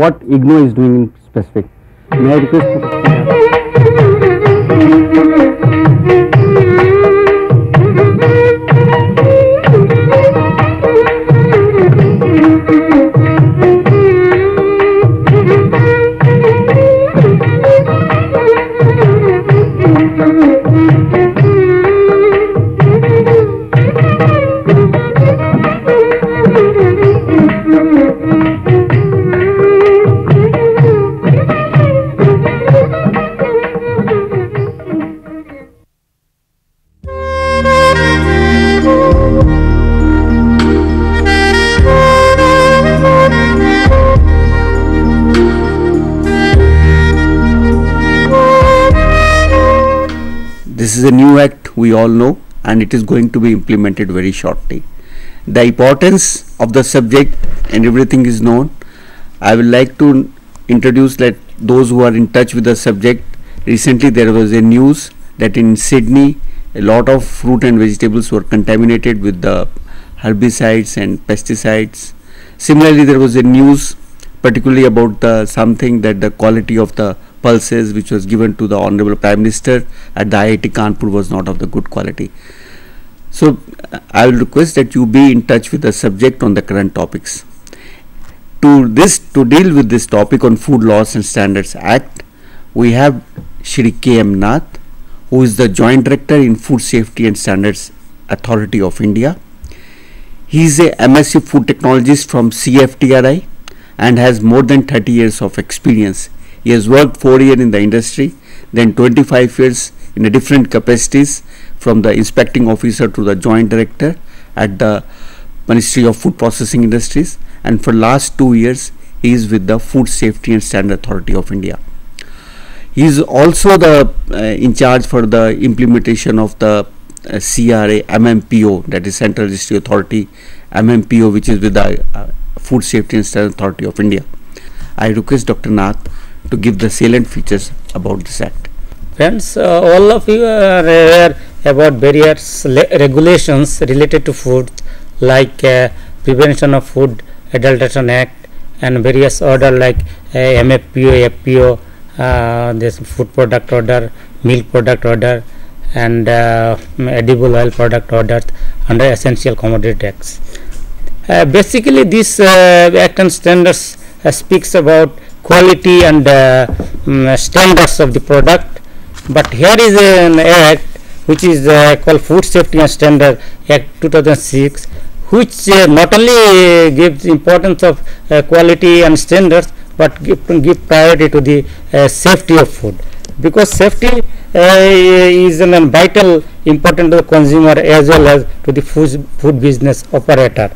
what IGNOU is doing in specific. May I request? This is a new act, we all know, and it is going to be implemented very shortly. The importance of the subject and everything is known. I would like to introduce those who are in touch with the subject. Recently there was a news that in Sydney a lot of fruit and vegetables were contaminated with the herbicides and pesticides. Similarly, there was a news particularly about something that the quality of the pulses which was given to the Honorable Prime Minister at the IIT Kanpur was not of the good quality. So I will request that you be in touch with the subject on the current topics. To deal with this topic on Food Laws and Standards Act, we have Shri K.M. Nath, who is the Joint Director in Food Safety and Standards Authority of India. He is a MSc Food Technologist from CFTRI and has more than 30 years of experience. He has worked 4 years in the industry, then 25 years in different capacities, from the inspecting officer to the joint director at the Ministry of Food Processing Industries, and for last 2 years he is with the Food Safety and Standard Authority of India. He is also the in charge for the implementation of the CRA MMPO, that is Central Registry Authority MMPO, which is with the Food Safety and Standard Authority of India. I request Dr. Nath to give the salient features about this act. Friends, all of you are aware about various regulations related to food, like Prevention of Food Adulteration Act and various order like MFPO, FPO, this food product order, milk product order, and edible oil product order under Essential Commodity Tax. Basically, this act and standards speaks about quality and standards of the product, but here is an act which is called Food Safety and Standard Act 2006, which not only gives importance of quality and standards, but give priority to the safety of food, because safety is an vital important to the consumer as well as to the food business operator.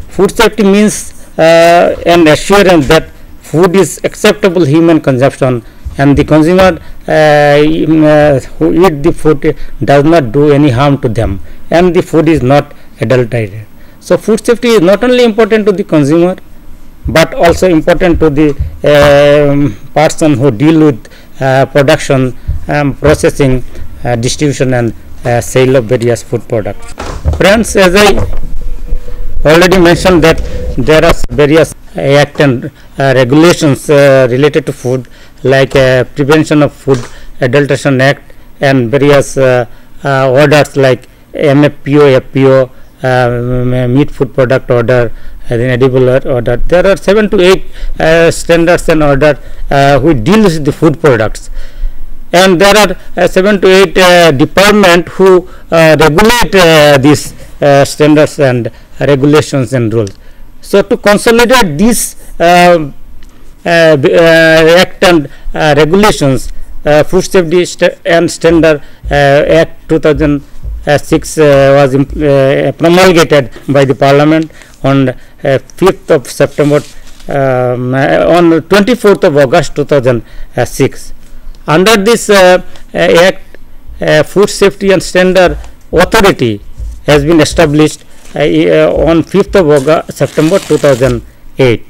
Food safety means an assurance that food is acceptable human consumption, and the consumer who eat the food does not do any harm to them, and the food is not adulterated. So food safety is not only important to the consumer, but also important to the person who deal with production, processing, distribution and sale of various food products. Friends, as I already mentioned that there are various act and regulations related to food, like Prevention of Food Adulteration Act and various orders like MFPO, FPO, meat food product order, and edible order. There are 7 to 8 standards and order which deals with the food products, and there are 7 to 8 department who regulate these standards and regulations and rules. So to consolidate these act and regulations, Food Safety and Standard Act 2006 was promulgated by the Parliament on 5th of September, on 24th of August 2006. Under this act, Food Safety and Standard Authority has been established on 5th of September 2008.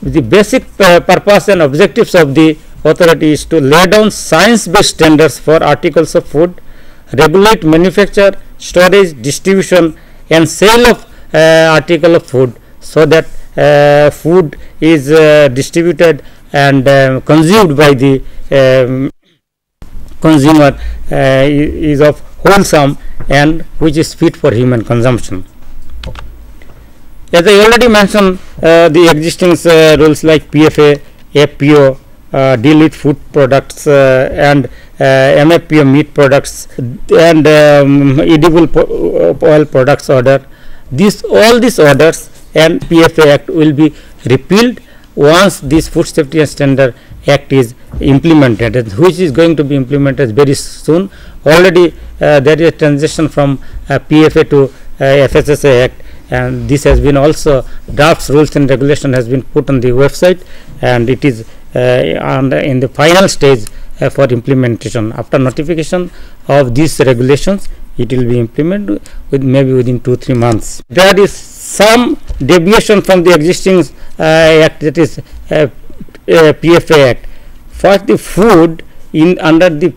The basic purpose and objectives of the authority is to lay down science-based standards for articles of food, regulate manufacture, storage, distribution and sale of article of food, so that food is distributed and consumed by the consumer is of wholesome and which is fit for human consumption. As I already mentioned, the existing rules like PFA, FPO deal with food products and MFPO meat products and edible oil products order. All these orders and PFA Act will be repealed once this Food Safety and Standard Act is implemented, which is going to be implemented very soon. Already there is a transition from PFA to FSSA Act, and this has been also drafts, rules and regulation has been put on the website, and it is in the final stage for implementation. After notification of these regulations, it will be implemented with maybe within 2-3 months. There is some deviation from the existing act, that is PFA Act. First, the food under the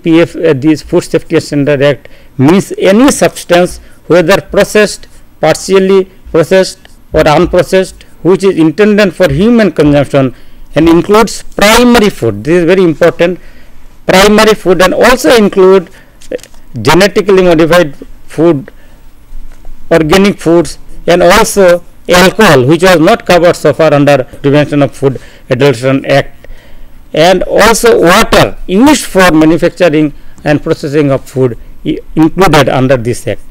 this Food Safety and Standard Act means any substance, whether processed, partially processed or unprocessed, which is intended for human consumption and includes primary food. This is very important. Primary food, and also include genetically modified food, organic foods, and also alcohol, which was not covered so far under Prevention of Food Adulteration Act, and also water used for manufacturing and processing of food included under this act.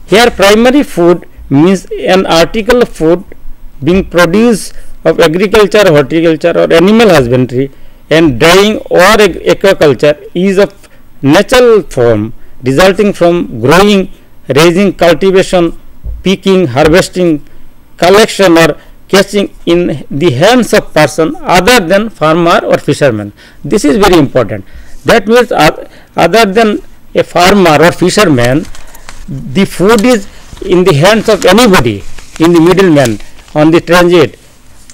Here primary food means an article of food being produced of agriculture, horticulture or animal husbandry and drying or aquaculture is of natural form resulting from growing, raising, cultivation, picking, harvesting, collection or catching in the hands of person other than farmer or fisherman. This is very important. That means other than a farmer or fisherman, the food is in the hands of anybody, in the middleman, on the transit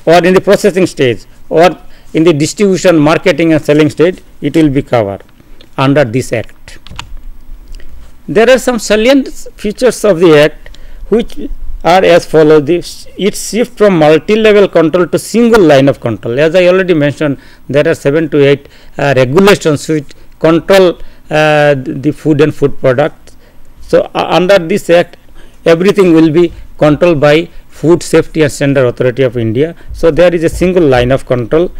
or in the processing stage or in the distribution, marketing and selling stage, it will be covered under this act. There are some salient features of the act which are as follows. It shifts from multi-level control to single line of control. As I already mentioned, there are 7 to 8 regulations which control the food and food products. So under this act, everything will be controlled by Food Safety and Standard Authority of India. So there is a single line of control,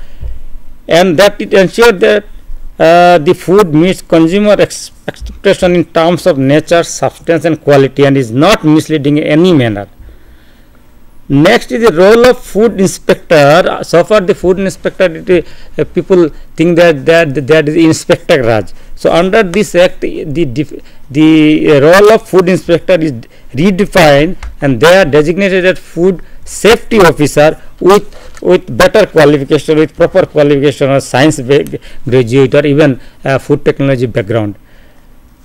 and that it ensures that the food meets consumer expectation in terms of nature, substance and quality and is not misleading in any manner. Next is the role of food inspector. So far the food inspector, people think that is Inspector Raj. So under this act, the role of food inspector is redefined, and they are designated as food safety officer with better qualification, with proper qualification or science graduate or even food technology background.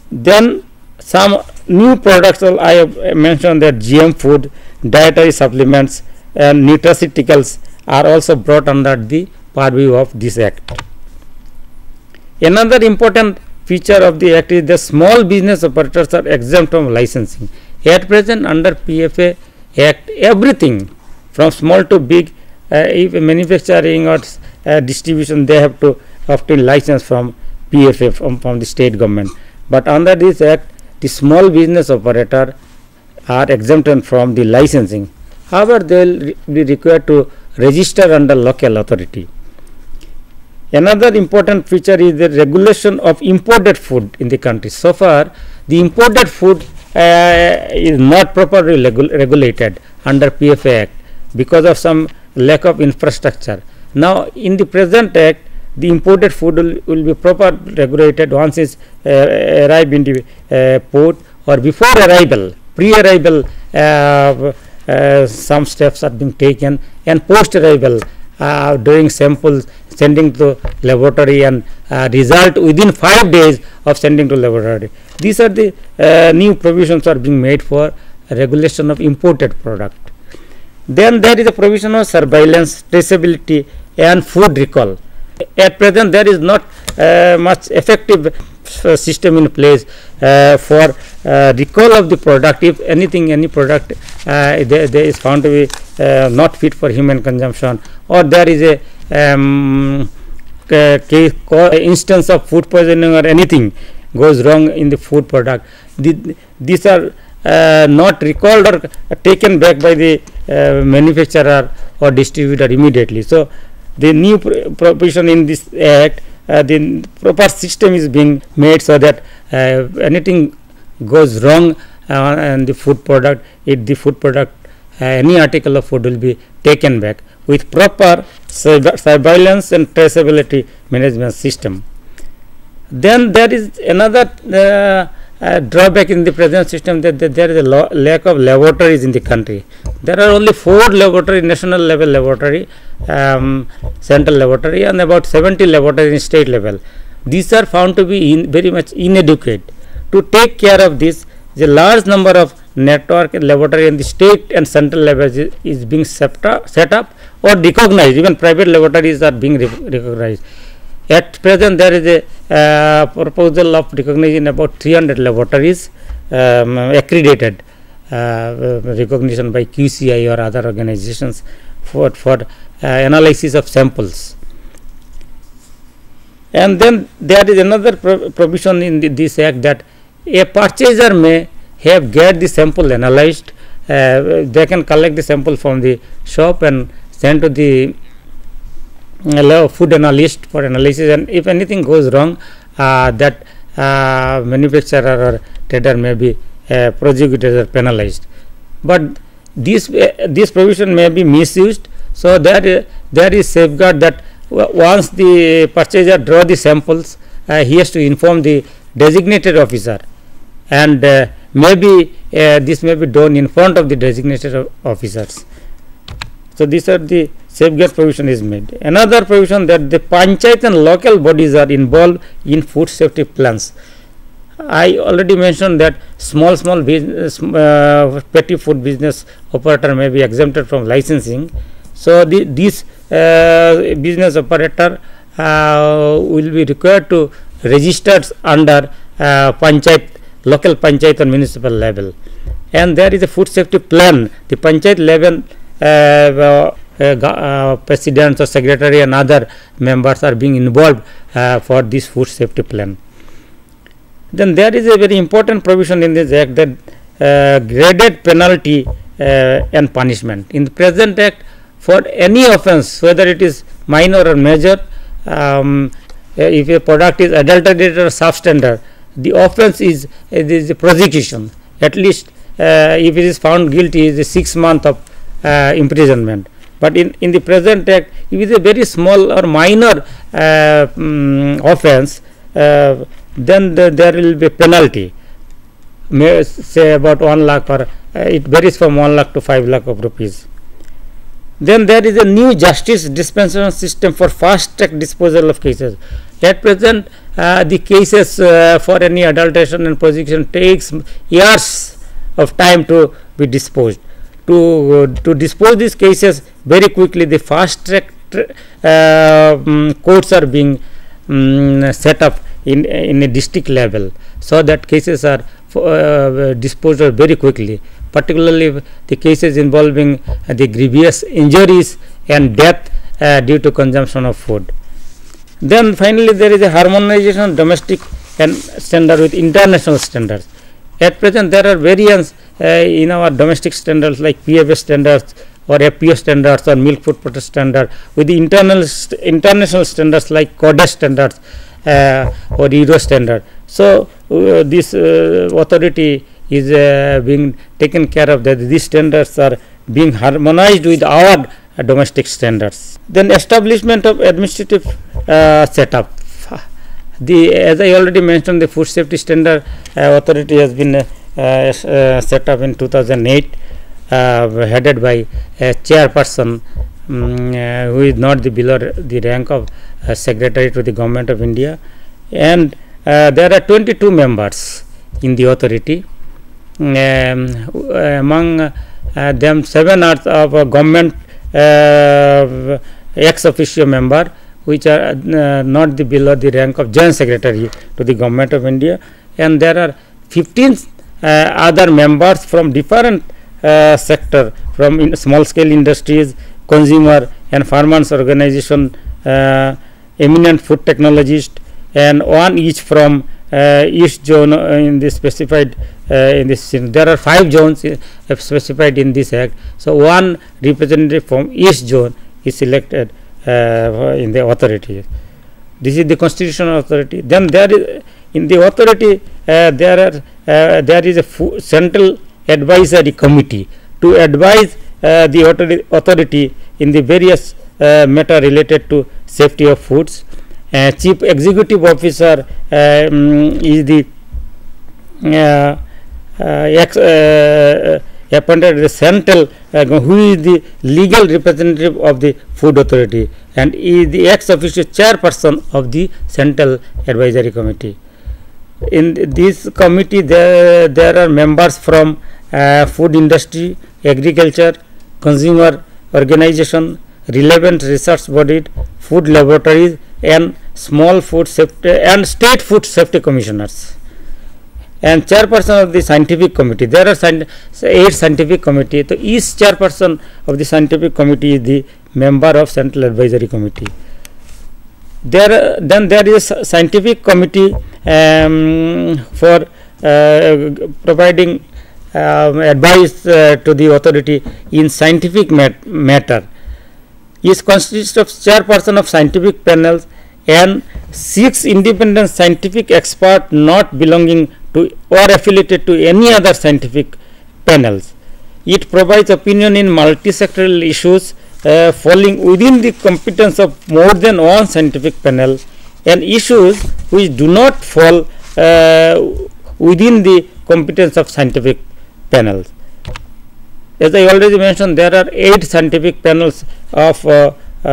Then some new products, I have mentioned that GM food, dietary supplements and nutraceuticals are also brought under the purview of this act. Another important feature of the act is the small business operators are exempt from licensing. At present under PFA Act, everything from small to big, if manufacturing or distribution, they have to obtain license from PFA from the state government. But under this act, the small business operator are exempted from the licensing. However, they will be required to register under local authority. Another important feature is the regulation of imported food in the country. So far, the imported food is not properly regulated under PFA Act because of some lack of infrastructure. Now, in the present act, the imported food will be properly regulated once it's arrived in the port or before arrival. Pre-arrival, some steps are being taken, and post-arrival, doing samples, sending to laboratory, and result within 5 days of sending to laboratory. These are the new provisions are being made for regulation of imported product. Then there is a provision of surveillance, traceability and food recall. At present there is not much effective system in place for recall of the product if any product there is found to be not fit for human consumption, or there is a instance of food poisoning or anything goes wrong in the food product. These are not recalled or taken back by the manufacturer or distributor immediately. So the new provision in this act, the proper system is being made so that anything goes wrong in the food product, any article of food will be taken back with proper surveillance and traceability management system. Then there is another drawback in the present system, that there is a lack of laboratories in the country. There are only 4 laboratory, national level laboratory, central laboratory, and about 70 laboratories in state level. These are found to be very much inadequate. To take care of this, the large number of network laboratory in the state and central levels is being set up or recognized. Even private laboratories are being recognized. At present, there is a proposal of recognition about 300 laboratories accredited recognition by QCI or other organizations for analysis of samples. And then there is another provision in this act that a purchaser may get the sample analyzed. They can collect the sample from the shop and send to the food analyst for analysis, and if anything goes wrong, that manufacturer or trader may be prosecuted or penalized. But this provision may be misused. So there is safeguard that once the purchaser draw the samples, he has to inform the designated officer, and maybe this may be done in front of the designated officers. So these are the safeguard provision is made. Another provision that the panchayat and local bodies are involved in food safety plans. I already mentioned that small business, petty food business operator may be exempted from licensing. So this business operator will be required to register under panchayat, local panchayat and municipal level, and there is a food safety plan. The panchayat level presidents or secretary and other members are being involved for this food safety plan. Then there is a very important provision in this act that graded penalty and punishment. In the present act, for any offence, whether it is minor or major, if a product is adulterated or substandard, the offence is a prosecution. At least if it is found guilty, is a 6 months of imprisonment. But in the present act, if it is a very small or minor offence, then there will be penalty, may say about 1 lakh, or it varies from 1 lakh to 5 lakh of rupees. Then there is a new justice dispensation system for fast track disposal of cases. At present, the cases for any adulteration and prosecution takes years of time to be disposed. To dispose these cases very quickly, the fast track courts are being set up in a district level, so that cases are disposed of very quickly, particularly the cases involving the grievous injuries and death due to consumption of food. Then finally, there is a harmonization of domestic and standard with international standards. At present, there are variants in our domestic standards like PFS standards or FPO standards or milk food product standard, with the international standards like CODES standards or Euro standard. So this authority is being taken care of, that these standards are being harmonized with our domestic standards. Then establishment of administrative setup. As I already mentioned, the food safety standard authority has been set up in 2008, headed by a chairperson who is not below the rank of secretary to the government of India, and there are 22 members in the authority. Among them, 7 are of a government ex officio member, which are not below the rank of Joint Secretary to the Government of India, and there are 15 other members from different sector, from small scale industries, consumer and farmers organization, eminent food technologists, and one each from each zone in the specified in this. There are 5 zones specified in this act. So one representative from each zone is selected in the authority. This is the constitutional authority. Then there is in the authority there is a central advisory committee to advise the authority in the various matter related to safety of foods. Chief Executive Officer is the appointed the central who is the legal representative of the food authority and is the ex officio chairperson of the central advisory committee. In this committee there are members from food industry, agriculture, consumer organization, relevant research bodies, food laboratories, and small food safety and state food safety commissioners, and chairperson of the scientific committee. There are 8 scientific committee. So each chairperson of the scientific committee is the member of central advisory committee. Then there is a scientific committee for providing advice to the authority in scientific matter. It consists of chairperson of scientific panels and 6 independent scientific experts not belonging to or affiliated to any other scientific panels. It provides opinion in multi-sectoral issues falling within the competence of more than one scientific panel and issues which do not fall within the competence of scientific panels. As I already mentioned, there are 8 scientific panels of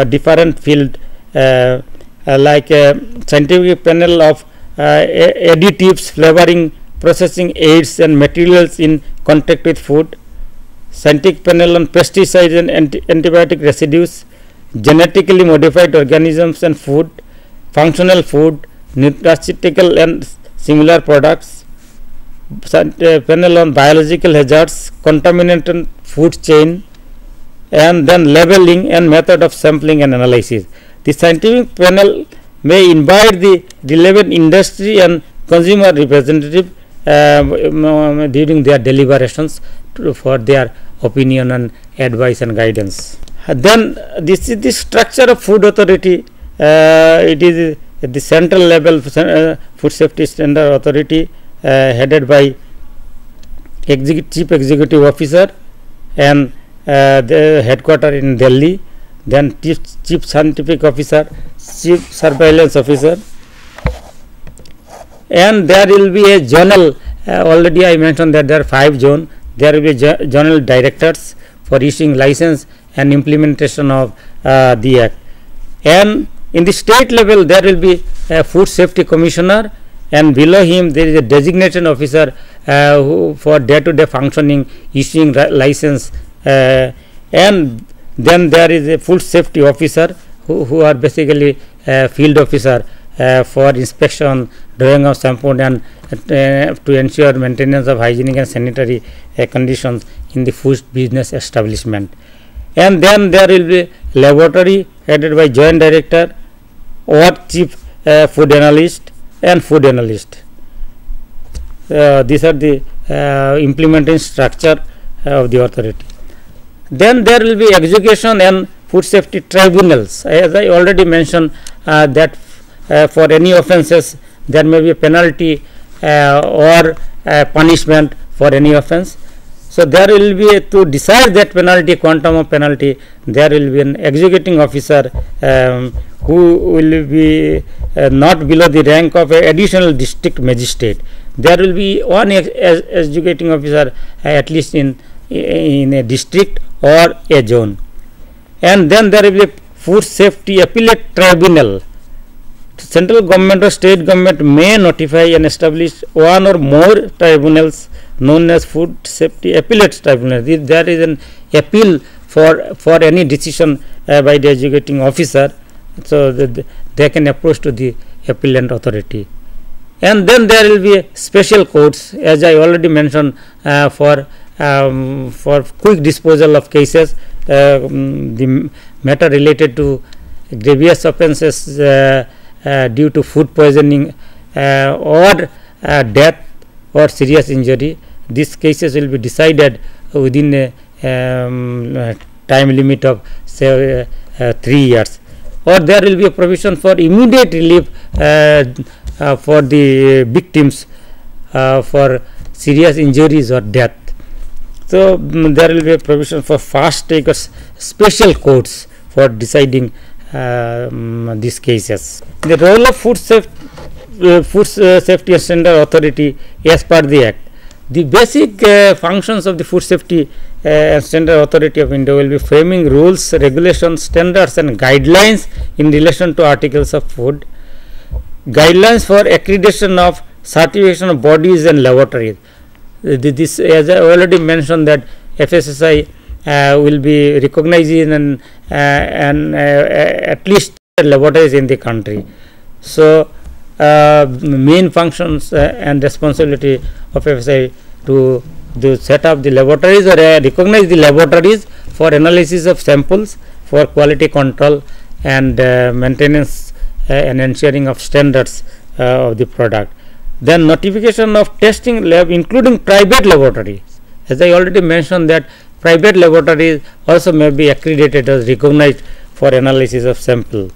different field, like scientific panel of additives, flavoring, processing aids and materials in contact with food, scientific panel on pesticides and antibiotic residues, genetically modified organisms and food, functional food, nutraceutical and similar products, panel on biological hazards, contaminated food chain, and then labeling and method of sampling and analysis. The scientific panel may invite the relevant industry and consumer representative during their deliberations for their opinion and advice and guidance. Then this is the structure of food authority. It is at the central level food safety standard authority headed by chief executive officer and the headquarter in Delhi, then chief scientific officer, chief surveillance officer, and there will be a journal. Already I mentioned that there are 5 zones. There will be journal directors for issuing license and implementation of the act, and in the state level there will be a food safety commissioner, and below him there is a designation officer who for day-to-day functioning, issuing license, and then there is a food safety officer who are basically field officer for inspection, drawing of sample, and to ensure maintenance of hygienic and sanitary conditions in the food business establishment. And then there will be laboratory headed by joint director or chief food analyst and food analyst. These are the implementing structure of the authority. Then there will be education and food safety tribunals. As I already mentioned that for any offences there may be a penalty or punishment for any offence. So there will be to decide that penalty, quantum of penalty, there will be an executing officer who will be not below the rank of an additional district magistrate. There will be one executing officer at least in a district or a zone, and then there will be a food safety appellate tribunal. Central government or state government may notify and establish one or more tribunals known as food safety appellate tribunal. There is an appeal for any decision by the executing officer so they can approach to the appellant authority. And then there will be special courts, as I already mentioned, for quick disposal of cases, the matter related to grievous offences due to food poisoning or death or serious injury. These cases will be decided within a time limit of say 3 years, or there will be a provision for immediate relief for the victims for serious injuries or death. So there will be a provision for fast track or special courts for deciding these cases. The role of food safety and standard authority as per the Act. The basic functions of the food safety and standard authority of India will be framing rules, regulations, standards and guidelines in relation to articles of food, guidelines for accreditation of certification of bodies and laboratories. This, as I already mentioned, that FSSI will be recognizing and at least laboratories in the country. So main functions and responsibility of FSSI to set up the laboratories or recognize the laboratories for analysis of samples, for quality control and maintenance and ensuring of standards of the product. Then notification of testing lab, including private laboratories. As I already mentioned, that private laboratories also may be accredited as recognized for analysis of sample.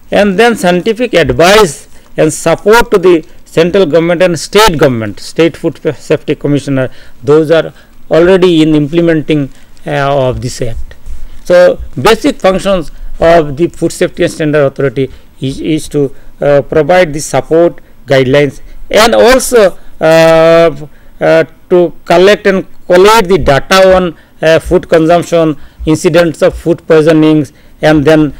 And then scientific advice and support to the central government and state government, state food safety commissioner, those are already in implementing of this act. So basic functions of the food safety and standard authority is to provide the support, guidelines, and also to collect and collate the data on food consumption, incidents of food poisonings, and then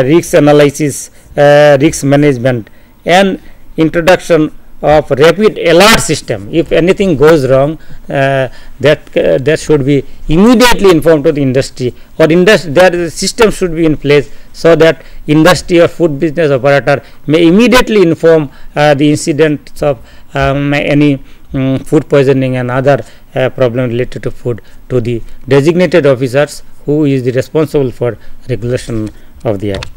risk analysis, risk management, and introduction of rapid alert system. If anything goes wrong, that should be immediately informed to the industry, or their system should be in place so that industry or food business operator may immediately inform the incidents of any food poisoning and other problem related to food to the designated officers who is the responsible for regulation of the act.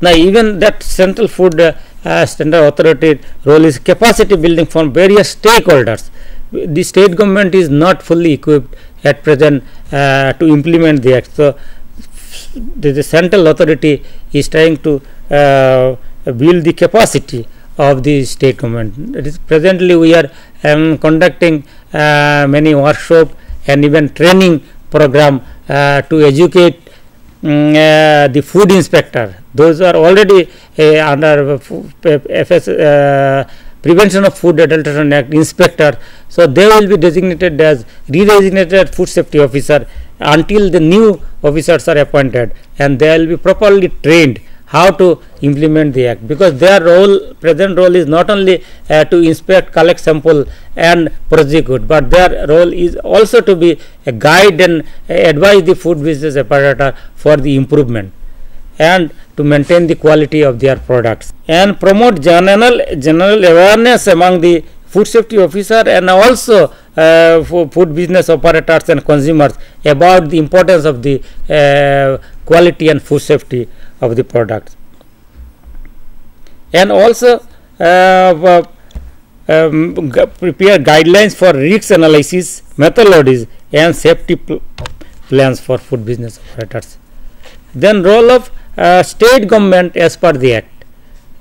Now even that central food standard authority role is capacity building for various stakeholders. The state government is not fully equipped at present to implement the act. So the central authority is trying to build the capacity of the state government. It is presently we are conducting many workshops and even training program to educate the food inspector. Those are already under Prevention of Food Adulteration Act inspector. So they will be designated as re-designated food safety officer until the new officers are appointed, and they will be properly trained how to implement the act, because their present role is not only to inspect, collect sample and prosecute, but their role is also to be a guide and advise the food business operator for the improvement and to maintain the quality of their products, and promote general awareness among the food safety officer and also for food business operators and consumers about the importance of the quality and food safety of the products, and also prepare guidelines for risk analysis, methodologies and safety plans for food business operators. Then role of state government as per the act.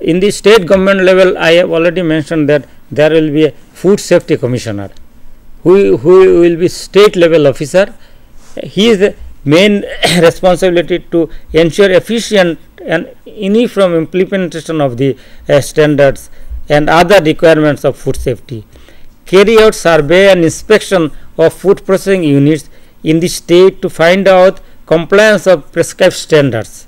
In the state government level, I have already mentioned that there will be a food safety commissioner who will be state level officer. He is the main responsibility to ensure efficient and uniform implementation of the standards and other requirements of food safety, carry out survey and inspection of food processing units in the state to find out compliance of prescribed standards,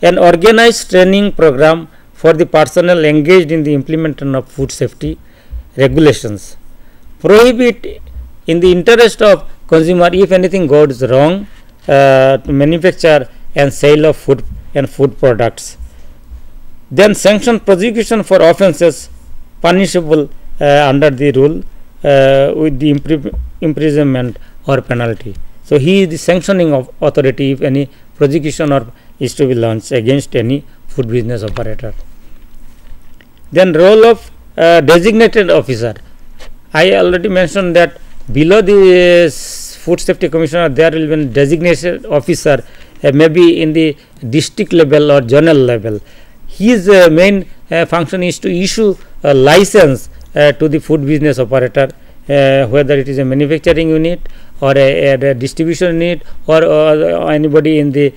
and organize training program for the personnel engaged in the implementation of food safety regulations, prohibit in the interest of consumer if anything goes wrong to manufacture and sale of food and food products, Then sanction prosecution for offences punishable under the rule with the imprisonment or penalty. So he is the sanctioning of authority if any prosecution or is to be launched against any food business operator. Then role of designated officer. I already mentioned that below the food safety commissioner there will be a designated officer, maybe in the district level or zonal level. His main function is to issue a license to the food business operator, whether it is a manufacturing unit or a distribution unit or anybody in the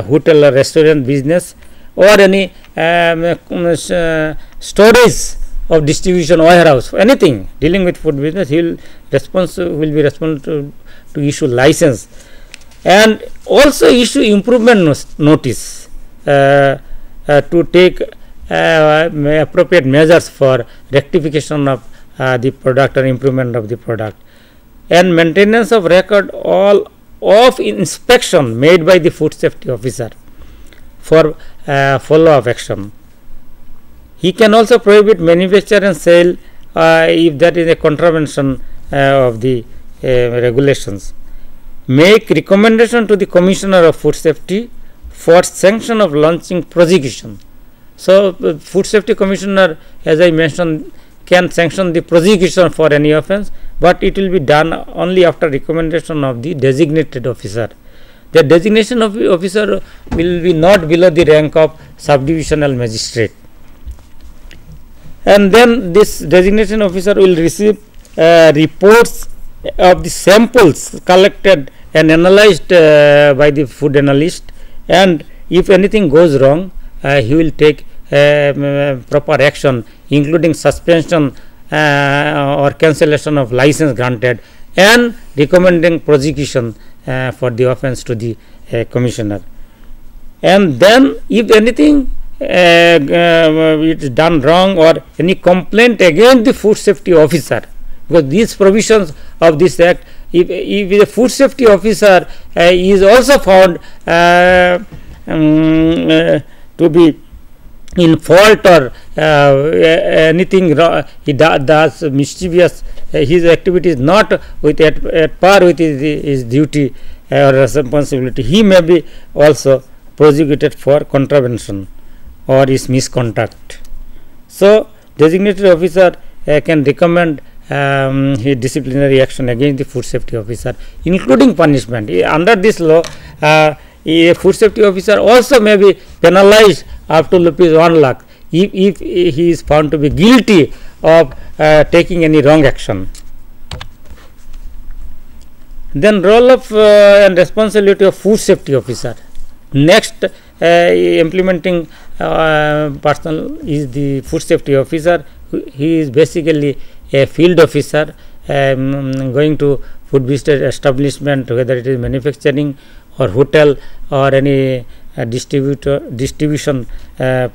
hotel or restaurant business or any storage of distribution warehouse, anything dealing with food business. He will be responsible to issue license and also issue improvement notice to take appropriate measures for rectification of the product or improvement of the product, and maintenance of record all of inspection made by the food safety officer for follow-up action. He can also prohibit manufacture and sale if that is a contravention of the regulations. Make recommendation to the Commissioner of Food Safety for sanction of launching prosecution. So Food Safety Commissioner, as I mentioned, can sanction the prosecution for any offence, but it will be done only after recommendation of the designated officer. The designation of the officer will be not below the rank of subdivisional magistrate. And then this designation officer will receive reports of the samples collected and analyzed by the food analyst, and if anything goes wrong, he will take proper action, including suspension or cancellation of license granted and recommending prosecution for the offence to the commissioner. And then if anything it is done wrong or any complaint against the food safety officer, because these provisions of this act, if the food safety officer is also found to be in fault or anything wrong, he does mischievous, his activity is not at par with his duty or responsibility, he may be also prosecuted for contravention or his misconduct. So designated officer can recommend his disciplinary action against the food safety officer, including punishment. Under this law, a food safety officer also may be penalized up to ₹1 lakh if he is found to be guilty of taking any wrong action. Then role of and responsibility of food safety officer. Next implementing person is the food safety officer. He is basically a field officer going to food business establishment, whether it is manufacturing or hotel or any distribution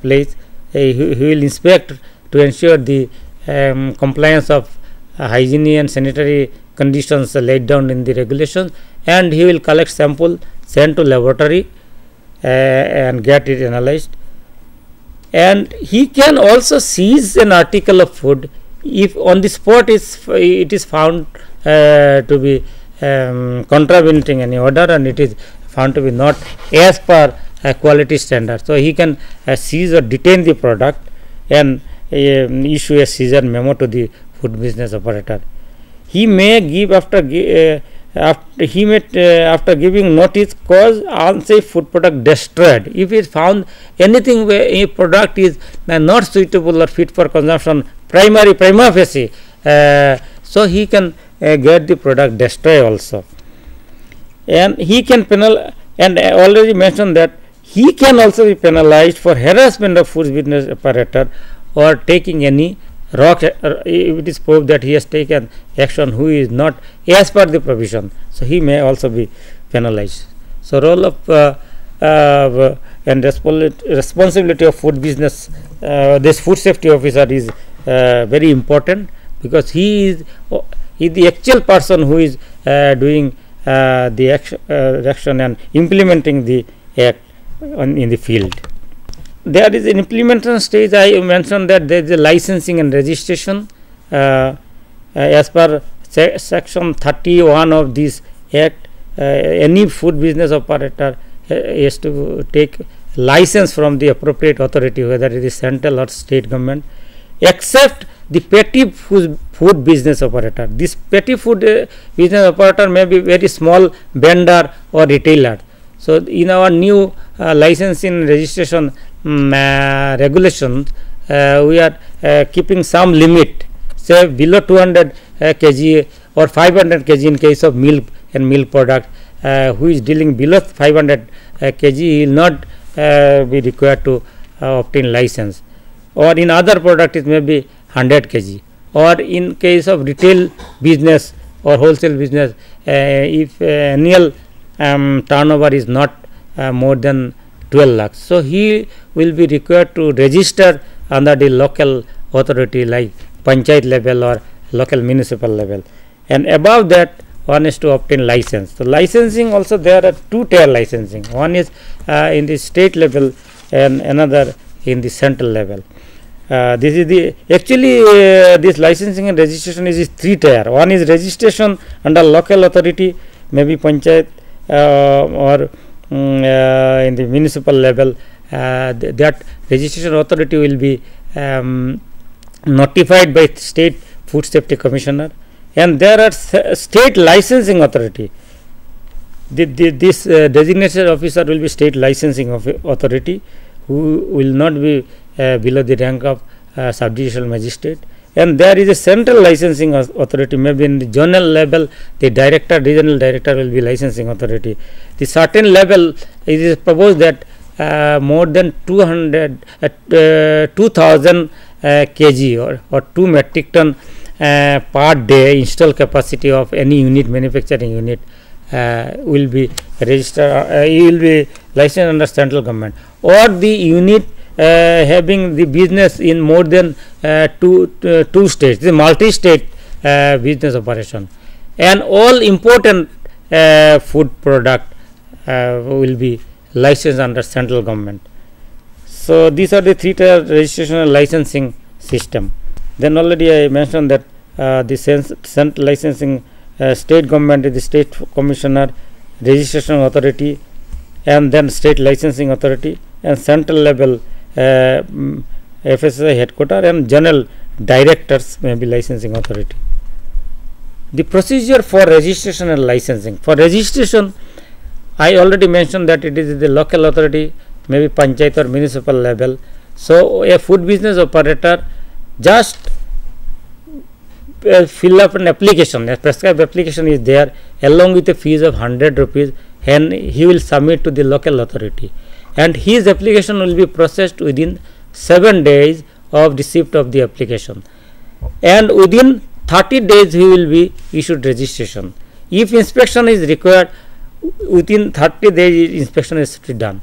place. He will inspect to ensure the compliance of hygiene and sanitary conditions laid down in the regulations, and he will collect sample, send to laboratory and get it analyzed. And he can also seize an article of food if on the spot it is found to be contravening any order and it is found to be not as per quality standard. So he can seize or detain the product and issue a seizure memo to the food business operator. He may give after giving notice, cause unsafe food product destroyed. If it is found anything where a product is not suitable or fit for consumption, prima facie, so he can get the product destroyed also. And he can and I already mentioned that he can also be penalized for harassment of food business operator or taking any if it is proved that he has taken action who is not as per the provision, so he may also be penalized. So role of and responsibility of food business, this food safety officer is very important, because he is the actual person who is doing the action and implementing the act in the field. there is an implementation stage. I mentioned that there is a licensing and registration. As per section 31 of this act, any food business operator has to take license from the appropriate authority, whether it is central or state government, except the petty food business operator. This petty food business operator may be very small vendor or retailer. So in our new licensing registration regulations, we are keeping some limit, say below 200 kg or 500 kg in case of milk and milk product. Who is dealing below 500 kg, he will not be required to obtain license, or in other product it may be 100 kg, or in case of retail business or wholesale business, if annual turnover is not more than 12 lakhs, so he will be required to register under the local authority like panchayat level or local municipal level, and above that one is to obtain license. So licensing also, there are two tier licensing, one is in the state level and another in the central level. This is the actually this licensing and registration is three tier. One is registration under local authority, maybe panchayat or in the municipal level. That registration authority will be notified by state food safety commissioner, and there are state licensing authority. This designated officer will be state licensing authority, who will not be below the rank of subjudicial magistrate, and there is a central licensing authority, maybe in the zonal level the director, regional director will be licensing authority. The certain level, it is proposed that more than 2000 kg or 2 metric ton per day installed capacity of any unit, manufacturing unit, will be registered, will be licensed under central government, or the unit having the business in more than two states, the multi-state business operation, and all important food product will be licensed under central government. So these are the three tier registration and licensing system. Then already I mentioned that the central licensing state government is the state commissioner, registration authority, and then state licensing authority, and central level FSSAI headquarter and general directors may be licensing authority. The procedure for registration and licensing. For registration, I already mentioned that it is the local authority, maybe panchayat or municipal level. So a food business operator just fill up an application, a prescribed application is there along with a fees of 100 rupees, and he will submit to the local authority, and his application will be processed within 7 days of receipt of the application, and within 30 days he will be issued registration. If inspection is required, within 30 days inspection is to be done,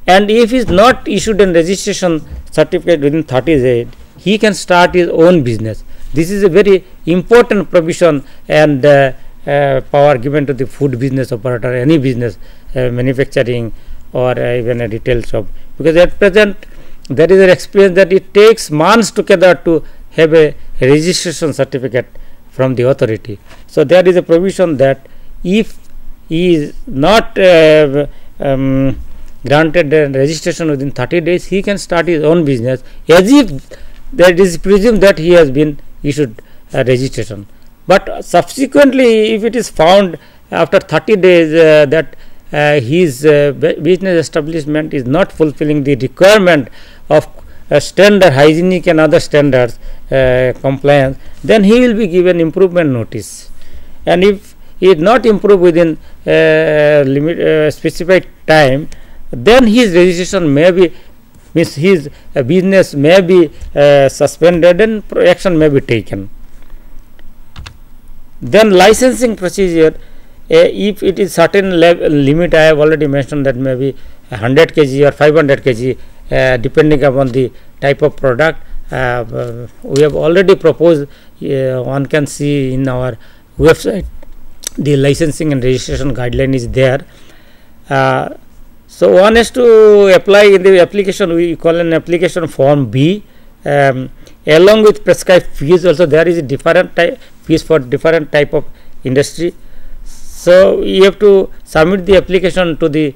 and if he is not issued a registration certificate within 30 days, he can start his own business. This is a very important provision and power given to the food business operator, any business, manufacturing or even a retail shop, because at present there is an experience that it takes months together to have a registration certificate from the authority. So there is a provision that if he is not granted registration within 30 days, he can start his own business, as if that is presumed that he has been issued registration. But subsequently, if it is found after 30 days that his business establishment is not fulfilling the requirement of standard hygienic and other standards compliance, then he will be given improvement notice, and if he is not improved within specified time, then his registration may be, means his business may be suspended and action may be taken. Then licensing procedure, if it is certain limit, I have already mentioned that may be 100 kg or 500 kg depending upon the type of product. We have already proposed, one can see in our website, the licensing and registration guideline is there. So one has to apply in the application, we call an application form B, along with prescribed fees. Also there is a different type fees for different type of industry. So you have to submit the application to the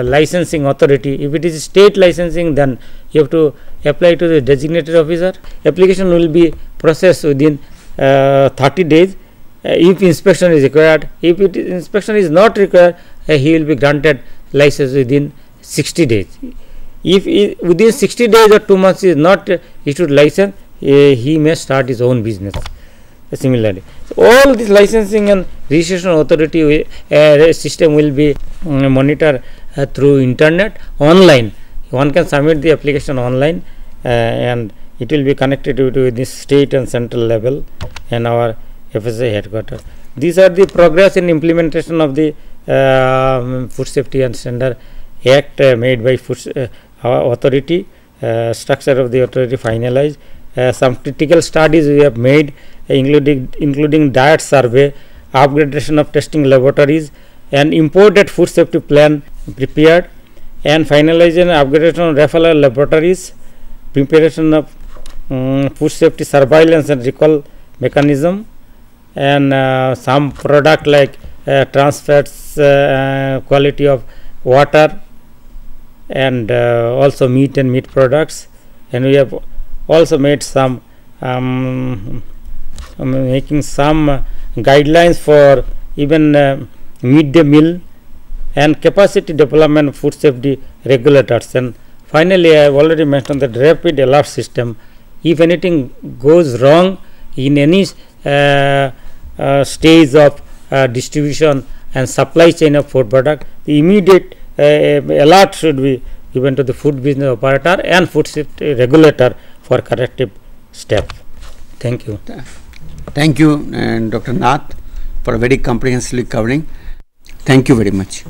licensing authority. If it is state licensing, then you have to apply to the designated officer. Application will be processed within 30 days. If inspection is required, if inspection is not required, he will be granted license within 60 days. If within 60 days or 2 months is not issued license, he may start his own business. Similarly, so all this licensing and registration authority system will be monitored through internet online. One can submit the application online, and it will be connected to this state and central level and our FSSAI headquarters. These are the progress in implementation of the Food Safety and Standard Act made by our authority. Structure of the authority finalized. Some critical studies we have made, including diet survey, upgradation of testing laboratories, and imported food safety plan prepared, and finalization and upgradation of referral laboratories, preparation of food safety surveillance and recall mechanism, and some product like trans fats, quality of water, and also meat and meat products. And we have also made some making some guidelines for even midday meal and capacity development food safety regulators. And finally, I have already mentioned the rapid alert system. If anything goes wrong in any stage of distribution and supply chain of food product, the immediate alert should be given to the food business operator and food safety regulator for corrective step. Thank you. Thank you, and Dr. Nath, for very comprehensively covering. Thank you very much.